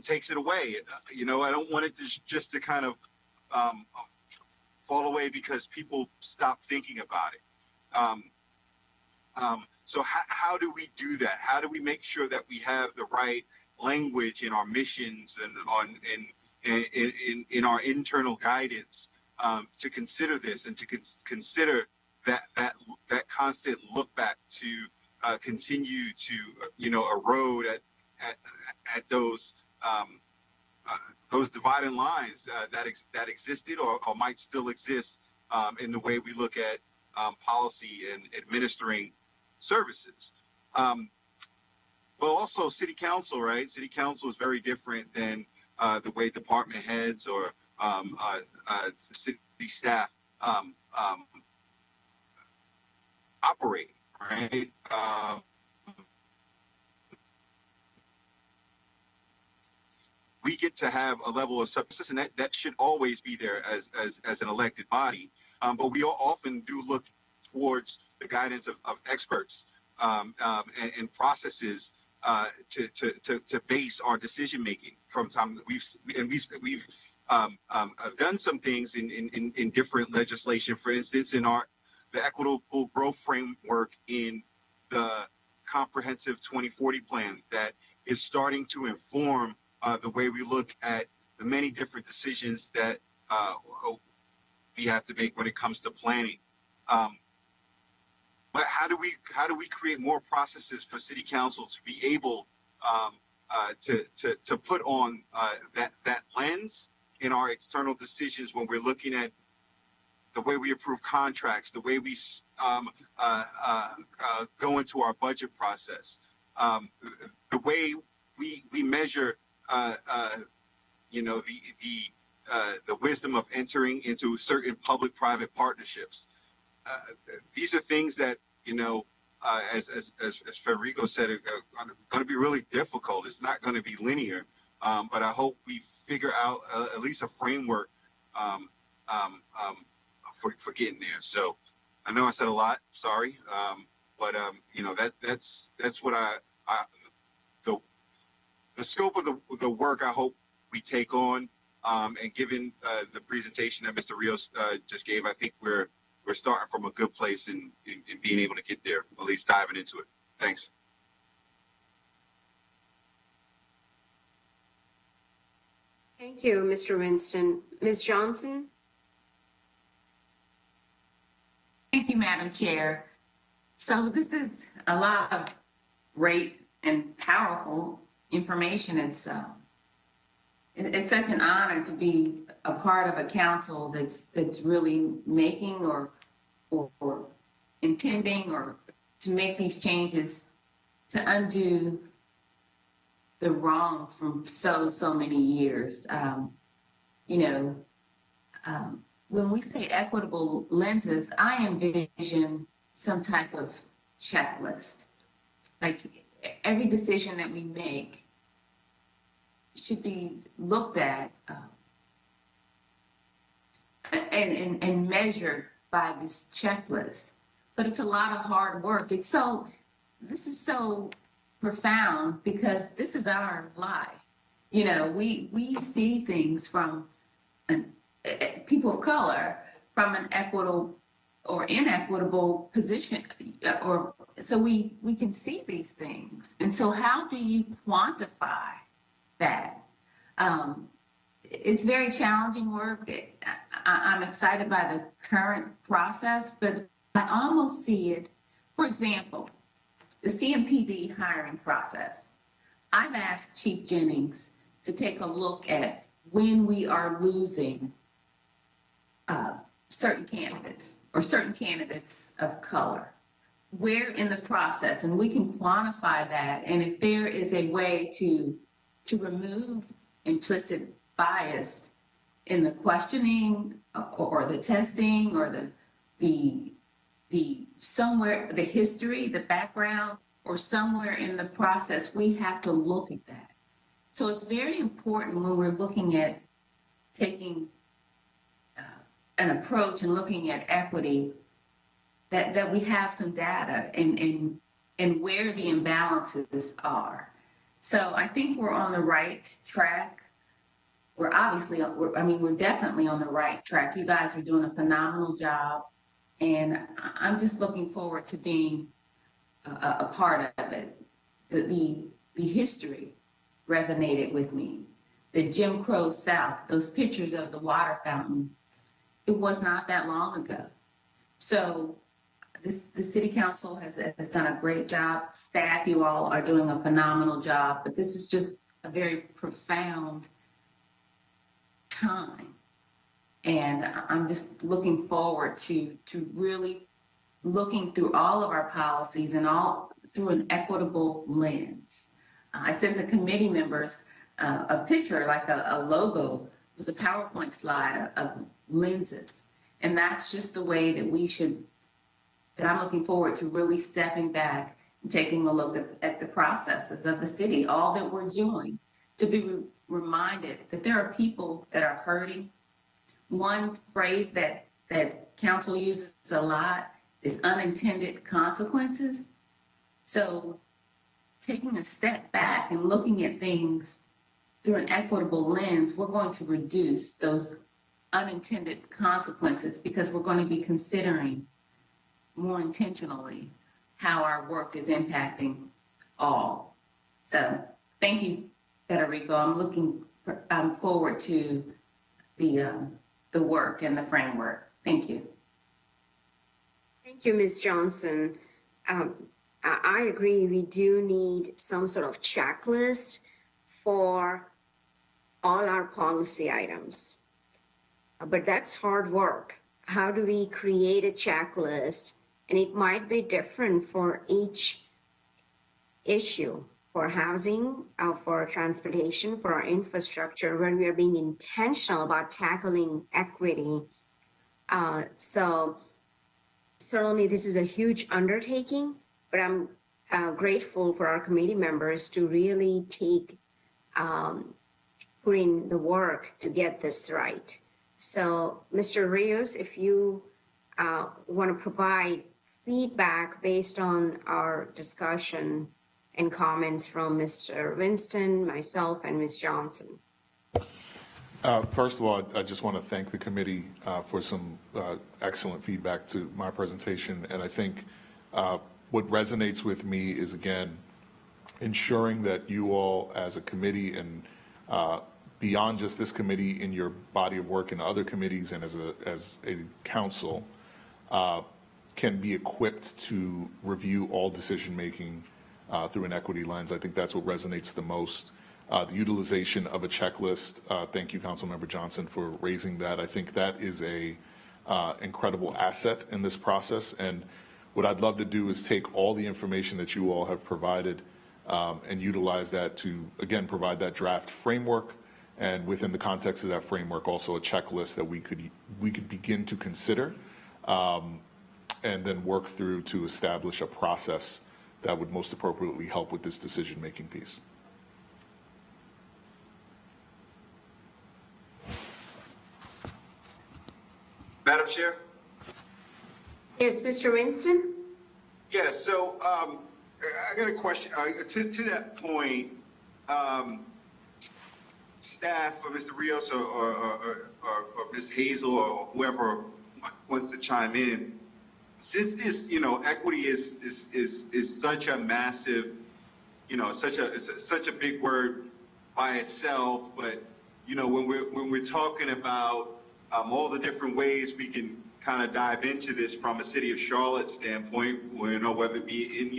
takes it away. You know, I don't want it just to kind of fall away because people stop thinking about it. So how do we do that? How do we make sure that we have the right language in our missions and in our internal guidance to consider this and to consider that constant look back to continue to erode at those dividing lines that existed or might still exist in the way we look at policy and administering services. But also city council, right? City council is very different than the way department heads or city staff operate, right? We get to have a level of substance, and that should always be there as an elected body. But we often do look towards the guidance of experts and processes to base our decision making. From time we've done some things in different legislation. For instance, in the equitable growth framework in the comprehensive 2040 plan that is starting to inform the way we look at the many different decisions that we have to make when it comes to planning. But how do we create more processes for city council to be able to put on that lens in our external decisions when we're looking at the way we approve contracts, the way we go into our budget process, the way we measure the wisdom of entering into certain public-private partnerships. These are things that, as Federico said, are going to be really difficult. It's not going to be linear, but I hope we figure out at least a framework for getting there. So I know I said a lot, sorry, but that's what the scope of the work I hope we take on, and given the presentation that Mr. Rios just gave, I think we're starting from a good place in being able to get there, at least diving into it. Thanks. Thank you, Mr. Winston. Ms. Johnson? Thank you, Madam Chair. So this is a lot of great and powerful information. It's such an honor to be a part of a council that's really making or intending or to make these changes to undo the wrongs from so many years. When we say equitable lenses, I envision some type of checklist. Like every decision that we make should be looked at and measured by this checklist. But it's a lot of hard work. This is so profound because this is our life. We see things from people of color from an equitable or inequitable position, or so we can see these things. And so how do you quantify that? It's very challenging work. I'm excited by the current process, but I almost see it, for example, the CMPD hiring process. I've asked Chief Jennings to take a look at when we are losing certain candidates or certain candidates of color. Where in the process, and we can quantify that, and if there is a way to remove implicit bias in the questioning or the testing or the somewhere, the history, the background, or somewhere in the process, we have to look at that. So it's very important when we're looking at taking an approach and looking at equity that we have some data and where the imbalances are. So I think we're on the right track. We're definitely on the right track. You guys are doing a phenomenal job, and I'm just looking forward to being a part of it. The history resonated with me. The Jim Crow South, those pictures of the water fountains, it was not that long ago. So the city council has done a great job. Staff, you all are doing a phenomenal job, but this is just a very profound time. And I'm just looking forward to really looking through all of our policies and all through an equitable lens. I sent the committee members a picture, like a logo. It was a PowerPoint slide of lenses. And that's just the way that I'm looking forward to really stepping back and taking a look at the processes of the city, all that we're doing, to be reminded that there are people that are hurting. One phrase that council uses a lot is unintended consequences. So taking a step back and looking at things through an equitable lens, we're going to reduce those unintended consequences because we're going to be considering more intentionally how our work is impacting all. So thank you, Federico. I'm forward to the work and the framework. Thank you. Thank you, Ms. Johnson. I agree, we do need some sort of checklist for all our policy items. But that's hard work. How do we create a checklist? And it might be different for each issue, for housing, for transportation, for our infrastructure, when we are being intentional about tackling equity. So certainly this is a huge undertaking, but I'm grateful for our committee members to really put in the work to get this right. So Mr. Rios, if you want to provide feedback based on our discussion and comments from Mr. Winston, myself, and Ms. Johnson. First of all, I just want to thank the committee for some excellent feedback to my presentation. And I think what resonates with me is, again, ensuring that you all as a committee and beyond just this committee in your body of work in other committees and as a council can be equipped to review all decision-making through an equity lens. I think that's what resonates the most. The utilization of a checklist, thank you, Councilmember Johnson, for raising that. I think that is a incredible asset in this process. And what I'd love to do is take all the information that you all have provided and utilize that to, again, provide that draft framework. And within the context of that framework, also a checklist that we could begin to consider and then work through to establish a process that would most appropriately help with this decision-making piece. Madam Chair? Yes, Mr. Winston? Yeah, so I got a question. To that point, staff or Mr. Rios or Ms. Hazel or whoever wants to chime in, since this, equity is such a massive, such a big word by itself, but when we're talking about all the different ways we can kind of dive into this from a city of Charlotte standpoint, whether it be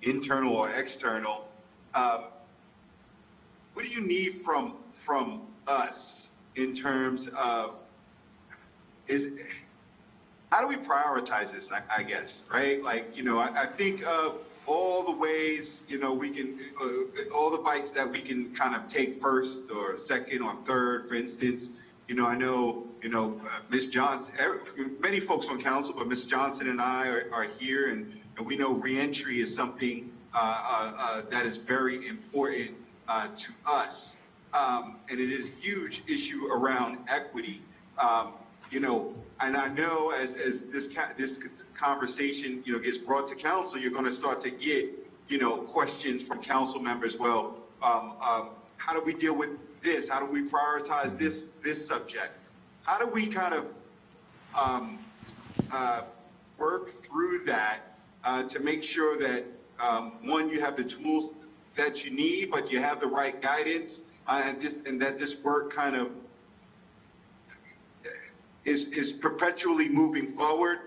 internal or external, what do you need from us in terms of how do we prioritize this? I guess, right? Like, I think of all the ways, we can, all the bites that we can kind of take first or second or third, for instance. I know, Ms. Johnson, many folks on council, but Ms. Johnson and I are here, and we know reentry is something that is very important to us. And it is a huge issue around equity. And I know as this conversation, gets brought to council, you're going to start to get, questions from council members. Well, how do we deal with this? How do we prioritize this subject? How do we kind of work through that to make sure that one, you have the tools that you need, but you have the right guidance, and that this work kind of is perpetually moving forward,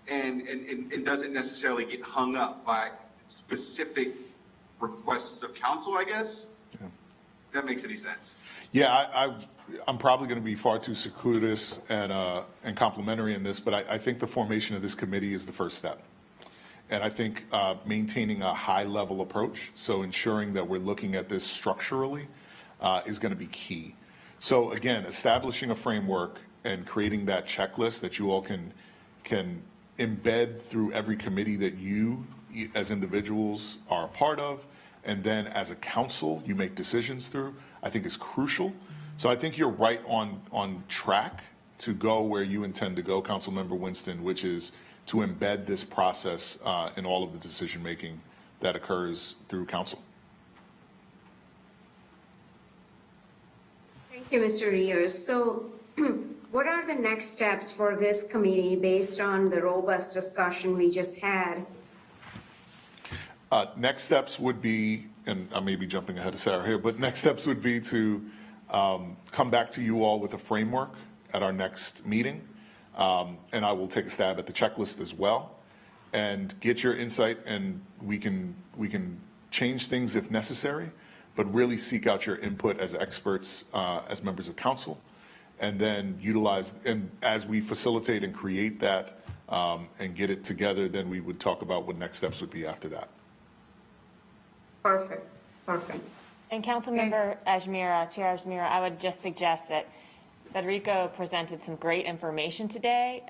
and doesn't necessarily get hung up by specific requests of council, I guess. Yeah. If that makes any sense. Yeah, I'm probably going to be far too circuitous and complimentary in this, but I think the formation of this committee is the first step. And I think maintaining a high-level approach, so ensuring that we're looking at this structurally, is going to be key. So again, establishing a framework and creating that checklist that you all can embed through every committee that you as individuals are a part of, and then as a council you make decisions through, I think is crucial. So I think you're right on track to go where you intend to go, Councilmember Winston, which is to embed this process in all of the decision making that occurs through council. Thank you, Mr. Rios. So what are the next steps for this committee based on the robust discussion we just had? Next steps would be, and I may be jumping ahead of Sarah here, but next steps would be to come back to you all with a framework at our next meeting. And I will take a stab at the checklist as well and get your insight, and we can change things if necessary, but really seek out your input as experts, as members of council, and then utilize, and as we facilitate and create that and get it together, then we would talk about what next steps would be after that. Perfect. And Councilmember Ajmira, Chair Ajmira, I would just suggest that Federico presented some great information today.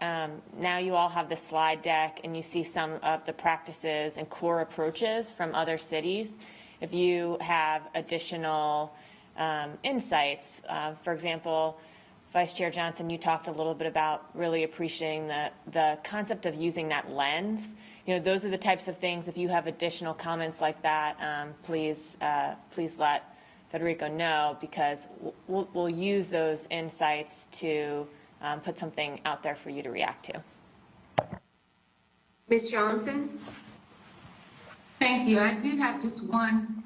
Now you all have the slide deck and you see some of the practices and core approaches from other cities. If you have additional insights, for example, Vice Chair Johnson, you talked a little bit about really appreciating the concept of using that lens. Those are the types of things, if you have additional comments like that, please let Federico know, because we'll use those insights to put something out there for you to react to. Ms. Johnson? Thank you. I do have just one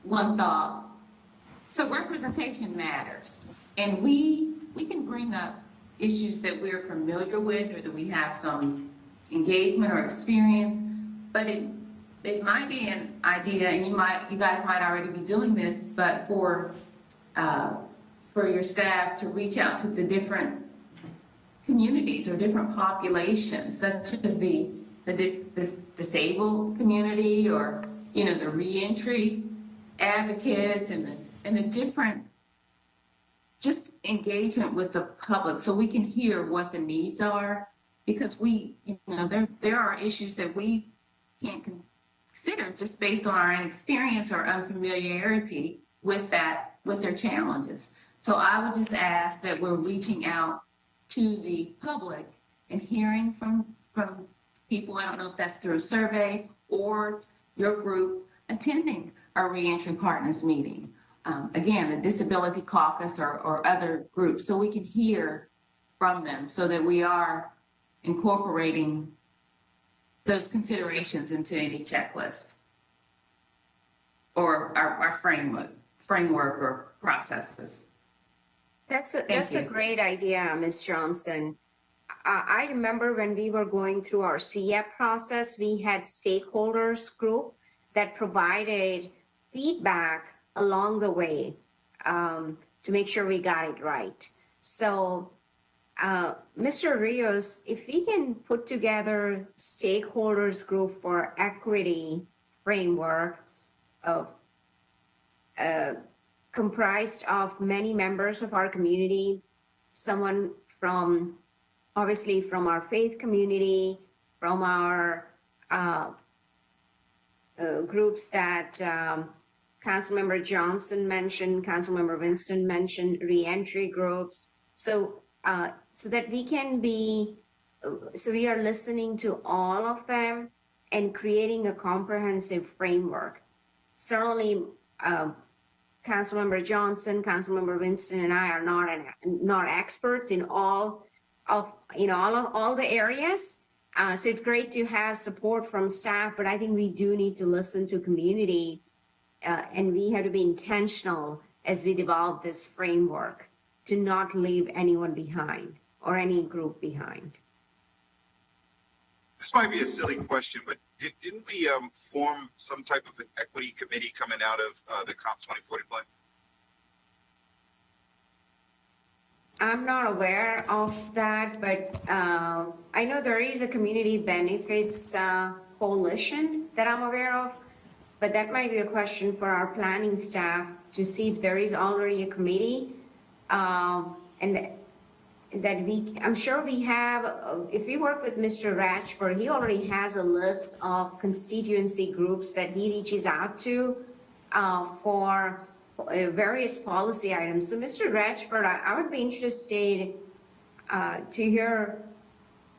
thought. So representation matters, and we can bring up issues that we're familiar with or that we have some engagement or experience, but it might be an idea, and you guys might already be doing this, but for your staff to reach out to the different communities or different populations, such as the disabled community, or the reentry advocates, and the different just engagement with the public, so we can hear what the needs are, because there are issues that we can't consider just based on our inexperience or unfamiliarity with their challenges. So I would just ask that we're reaching out to the public and hearing from people. I don't know if that's through a survey or your group attending our Reentry Partners meeting. Again, the Disability Caucus or other groups, so we can hear from them, so that we are incorporating those considerations into any checklist or our framework or processes. That's a great idea, Ms. Johnson. I remember when we were going through our CEP process, we had stakeholders group that provided feedback along the way to make sure we got it right. So, Mr. Rios, if we can put together stakeholders group for equity framework of comprised of many members of our community, someone from, obviously from our faith community, from our groups that Councilmember Johnson mentioned, Councilmember Winston mentioned, reentry groups. So that we can be, so we are listening to all of them and creating a comprehensive framework. Certainly, Councilmember Johnson, Councilmember Winston, and I are not experts in all of all the areas. So it's great to have support from staff, but I think we do need to listen to community, and we have to be intentional as we develop this framework to not leave anyone behind or any group behind. This might be a silly question, but didn't we form some type of an equity committee coming out of the Comp 2040 plan? I'm not aware of that, but I know there is a community benefits coalition that I'm aware of, but that might be a question for our planning staff to see if there is already a committee. And that I'm sure we have, if we work with Mr. Ratchford, he already has a list of constituency groups that he reaches out to for various policy items. So Mr. Ratchford, I would be interested to hear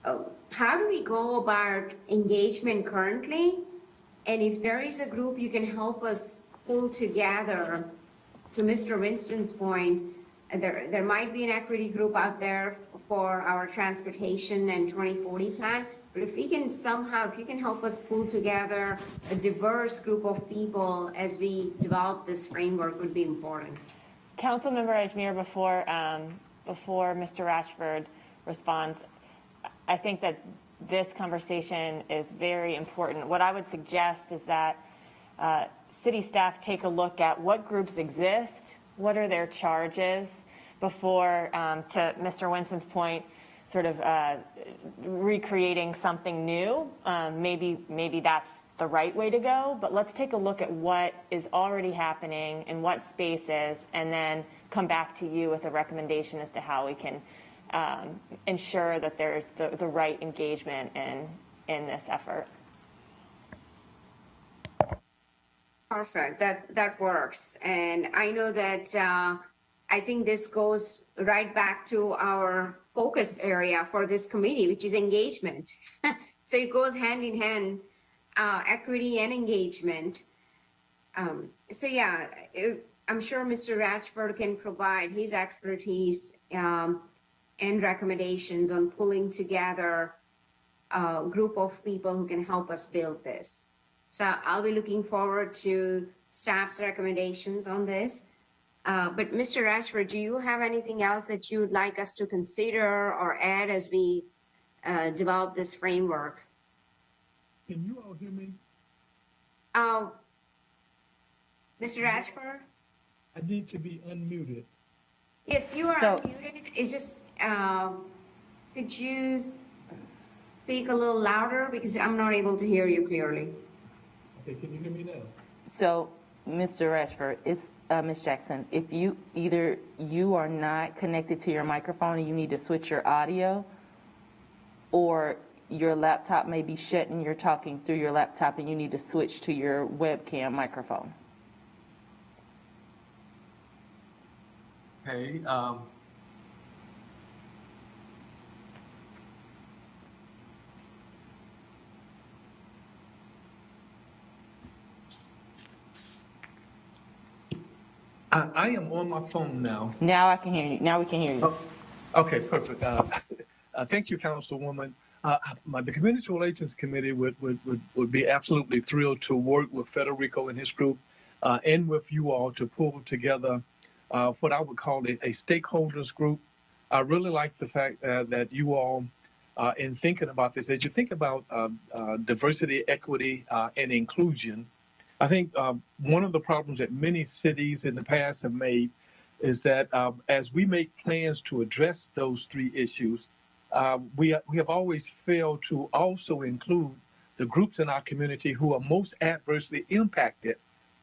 how do we go about engagement currently? And if there is a group you can help us pull together, to Mr. Winston's point, there might be an equity group out there for our transportation and 2040 plan, but if we can somehow, if you can help us pull together a diverse group of people as we develop this framework would be important. Councilmember Ajmer, before Mr. Ratchford responds, I think that this conversation is very important. What I would suggest is that city staff take a look at what groups exist, what are their charges, before, to Mr. Winston's point, sort of recreating something new. Maybe that's the right way to go, but let's take a look at what is already happening in what spaces, and then come back to you with a recommendation as to how we can ensure that there's the right engagement in this effort. Perfect, that works. And I know that I think this goes right back to our focus area for this committee, which is engagement. So it goes hand in hand, equity and engagement. So yeah, I'm sure Mr. Ratchford can provide his expertise and recommendations on pulling together a group of people who can help us build this. So I'll be looking forward to staff's recommendations on this. But Mr. Ratchford, do you have anything else that you would like us to consider or add as we develop this framework? Can you all hear me? Mr. Ratchford? I need to be unmuted. Yes, you are unmuted. It's just, could you speak a little louder because I'm not able to hear you clearly. Okay, can you hear me now? So, Mr. Ratchford, it's Ms. Jackson. If you are not connected to your microphone and you need to switch your audio, or your laptop may be shut and you're talking through your laptop and you need to switch to your webcam microphone. Okay, I am on my phone now. Now I can hear you. Now we can hear you. Oh, okay, perfect. Thank you, Councilwoman. The Community Relations Committee would be absolutely thrilled to work with Federico and his group and with you all to pull together what I would call a stakeholders group. I really like the fact that you all, in thinking about this, as you think about diversity, equity, and inclusion, I think one of the problems that many cities in the past have made is that as we make plans to address those three issues, we have always failed to also include the groups in our community who are most adversely impacted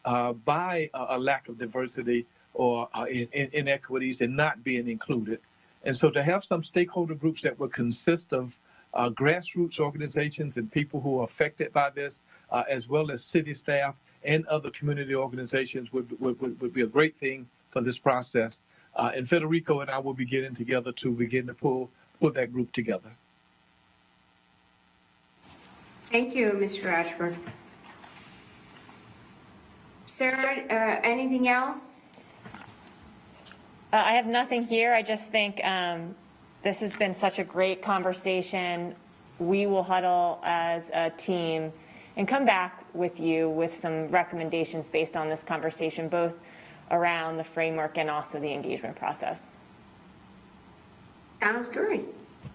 by a lack of diversity or inequities and not being included. And so to have some stakeholder groups that would consist of grassroots organizations and people who are affected by this, as well as city staff and other community organizations would be a great thing for this process. And Federico and I will be getting together to begin to pull that group together. Thank you, Mr. Ashford. Sarah, anything else? I have nothing here. I just think this has been such a great conversation. We will huddle as a team and come back with you with some recommendations based on this conversation, both around the framework and also the engagement process. Sounds good.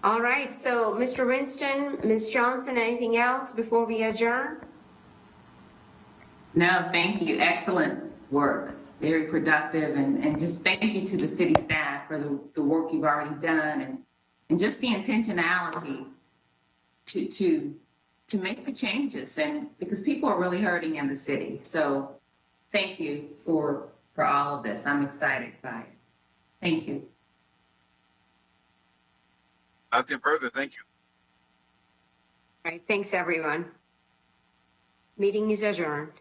All right, so Mr. Winston, Ms. Johnson, anything else before we adjourn? No, thank you. Excellent work. Very productive. And just thank you to the city staff for the work you've already done and just the intentionality to make the changes, and because people are really hurting in the city. So thank you for all of this. I'm excited by it. Thank you. Nothing further. Thank you. All right, thanks everyone. Meeting is adjourned.